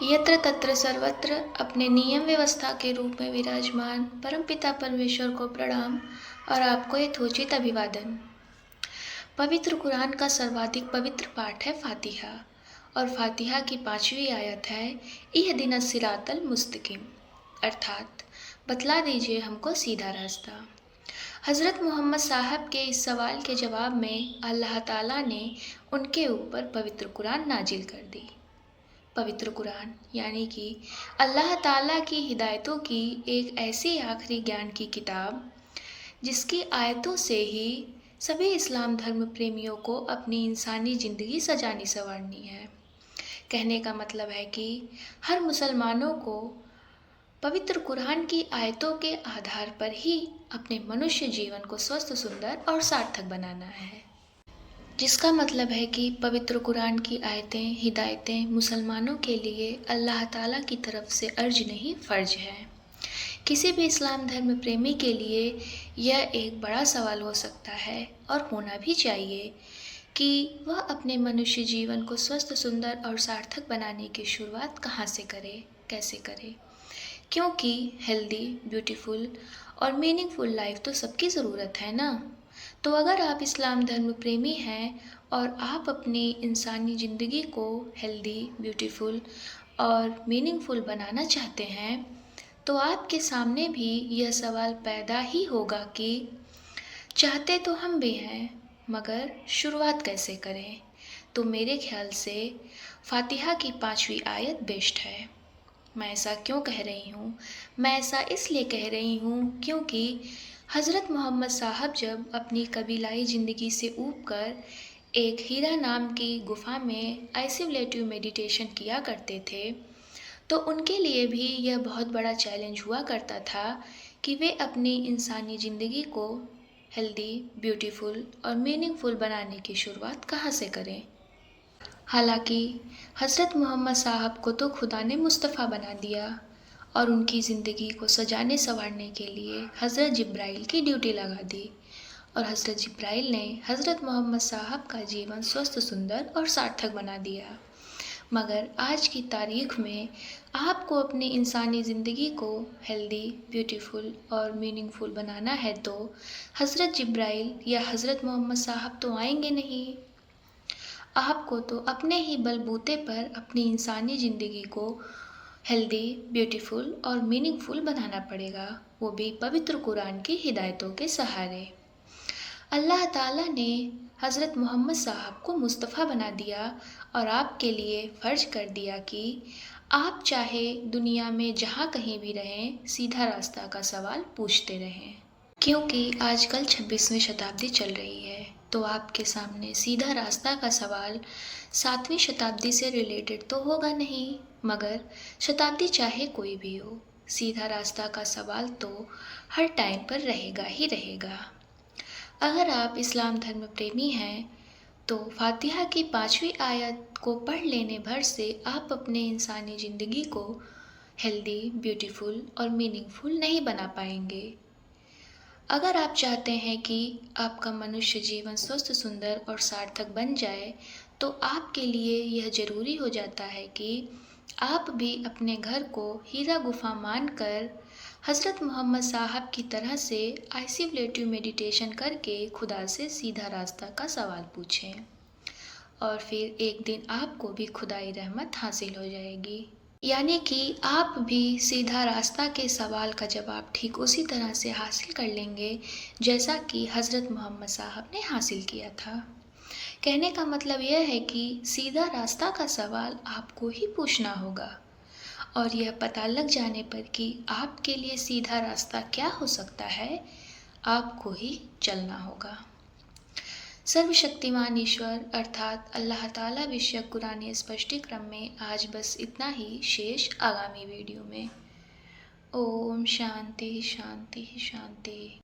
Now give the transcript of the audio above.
यत्र तत्र सर्वत्र अपने नियम व्यवस्था के रूप में विराजमान परमपिता परमेश्वर को प्रणाम और आपको यथोचित अभिवादन। पवित्र कुरान का सर्वाधिक पवित्र पाठ है फातिहा और फातिहा की 5वीं आयत है इहदिना सिरातल मुस्तकीम, अर्थात बतला दीजिए हमको सीधा रास्ता। हज़रत मोहम्मद साहब के इस सवाल के जवाब में अल्लाह ताला ने उनके ऊपर पवित्र कुरान नाजिल कर दी। पवित्र कुरान यानी कि अल्लाह ताला की हिदायतों की एक ऐसी आखिरी ज्ञान की किताब जिसकी आयतों से ही सभी इस्लाम धर्म प्रेमियों को अपनी इंसानी ज़िंदगी सजानी संवारनी है। कहने का मतलब है कि हर मुसलमानों को पवित्र कुरान की आयतों के आधार पर ही अपने मनुष्य जीवन को स्वस्थ, सुंदर और सार्थक बनाना है। जिसका मतलब है कि पवित्र कुरान की आयतें, हिदायतें मुसलमानों के लिए अल्लाह ताला की तरफ से अर्ज नहीं, फ़र्ज है। किसी भी इस्लाम धर्म प्रेमी के लिए यह एक बड़ा सवाल हो सकता है और होना भी चाहिए कि वह अपने मनुष्य जीवन को स्वस्थ, सुंदर और सार्थक बनाने की शुरुआत कहाँ से करे, कैसे करे, क्योंकि हेल्दी, ब्यूटीफुल और मीनिंगफुल लाइफ तो सबकी ज़रूरत है ना। तो अगर आप इस्लाम धर्म प्रेमी हैं और आप अपनी इंसानी ज़िंदगी को हेल्दी, ब्यूटीफुल और मीनिंगफुल बनाना चाहते हैं, तो आपके सामने भी यह सवाल पैदा ही होगा कि चाहते तो हम भी हैं, मगर शुरुआत कैसे करें। तो मेरे ख्याल से फातिहा की 5वीं आयत बेस्ट है। मैं ऐसा क्यों कह रही हूँ? मैं ऐसा इसलिए कह रही हूँ क्योंकि हज़रत मोहम्मद साहब जब अपनी कबीलाई ज़िंदगी से ऊब कर एक हीरा नाम की गुफ़ा में आइसोलेटिव मेडिटेशन किया करते थे, तो उनके लिए भी यह बहुत बड़ा चैलेंज हुआ करता था कि वे अपनी इंसानी ज़िंदगी को हेल्दी, ब्यूटीफुल और मीनिंगफुल बनाने की शुरुआत कहाँ से करें। हालांकि हज़रत मोहम्मद साहब को तो खुदा ने मुस्तफ़ा बना दिया और उनकी ज़िंदगी को सजाने संवारने के लिए हज़रत जिब्राइल की ड्यूटी लगा दी और हज़रत जिब्राइल ने हज़रत मोहम्मद साहब का जीवन स्वस्थ, सुंदर और सार्थक बना दिया। मगर आज की तारीख़ में आपको अपनी इंसानी ज़िंदगी को हेल्दी, ब्यूटीफुल और मीनिंगफुल बनाना है तो हज़रत जिब्राइल या हज़रत मोहम्मद साहब तो आएंगे नहीं। आपको तो अपने ही बलबूते पर अपनी इंसानी ज़िंदगी को हेल्दी, ब्यूटीफुल और मीनिंगफुल बनाना पड़ेगा, वो भी पवित्र कुरान की हिदायतों के सहारे। अल्लाह ताला ने हज़रत मोहम्मद साहब को मुस्तफ़ा बना दिया और आपके लिए फ़र्ज कर दिया कि आप चाहे दुनिया में जहाँ कहीं भी रहें, सीधा रास्ता का सवाल पूछते रहें। क्योंकि आजकल 26वीं शताब्दी चल रही है, तो आपके सामने सीधा रास्ता का सवाल 7वीं शताब्दी से रिलेटेड तो होगा नहीं, मगर शताब्दी चाहे कोई भी हो, सीधा रास्ता का सवाल तो हर टाइम पर रहेगा ही रहेगा। अगर आप इस्लाम धर्म प्रेमी हैं, तो फातिहा की 5वीं आयत को पढ़ लेने भर से आप अपने इंसानी ज़िंदगी को हेल्दी, ब्यूटीफुल और मीनिंगफुल नहीं बना पाएंगे। अगर आप चाहते हैं कि आपका मनुष्य जीवन स्वस्थ, सुंदर और सार्थक बन जाए, तो आपके लिए यह ज़रूरी हो जाता है कि आप भी अपने घर को हीरा गुफा मानकर हज़रत मोहम्मद साहब की तरह से आइसोलेटिव मेडिटेशन करके खुदा से सीधा रास्ता का सवाल पूछें और फिर एक दिन आपको भी खुदाई रहमत हासिल हो जाएगी। यानी कि आप भी सीधा रास्ता के सवाल का जवाब ठीक उसी तरह से हासिल कर लेंगे जैसा कि हज़रत मोहम्मद साहब ने हासिल किया था। कहने का मतलब यह है कि सीधा रास्ता का सवाल आपको ही पूछना होगा और यह पता लग जाने पर कि आपके लिए सीधा रास्ता क्या हो सकता है, आपको ही चलना होगा। सर्वशक्तिमान ईश्वर अर्थात अल्लाह ताला विषयक कुरानी स्पष्टीक्रम में आज बस इतना ही, शेष आगामी वीडियो में। ओम शांति शांति शांति।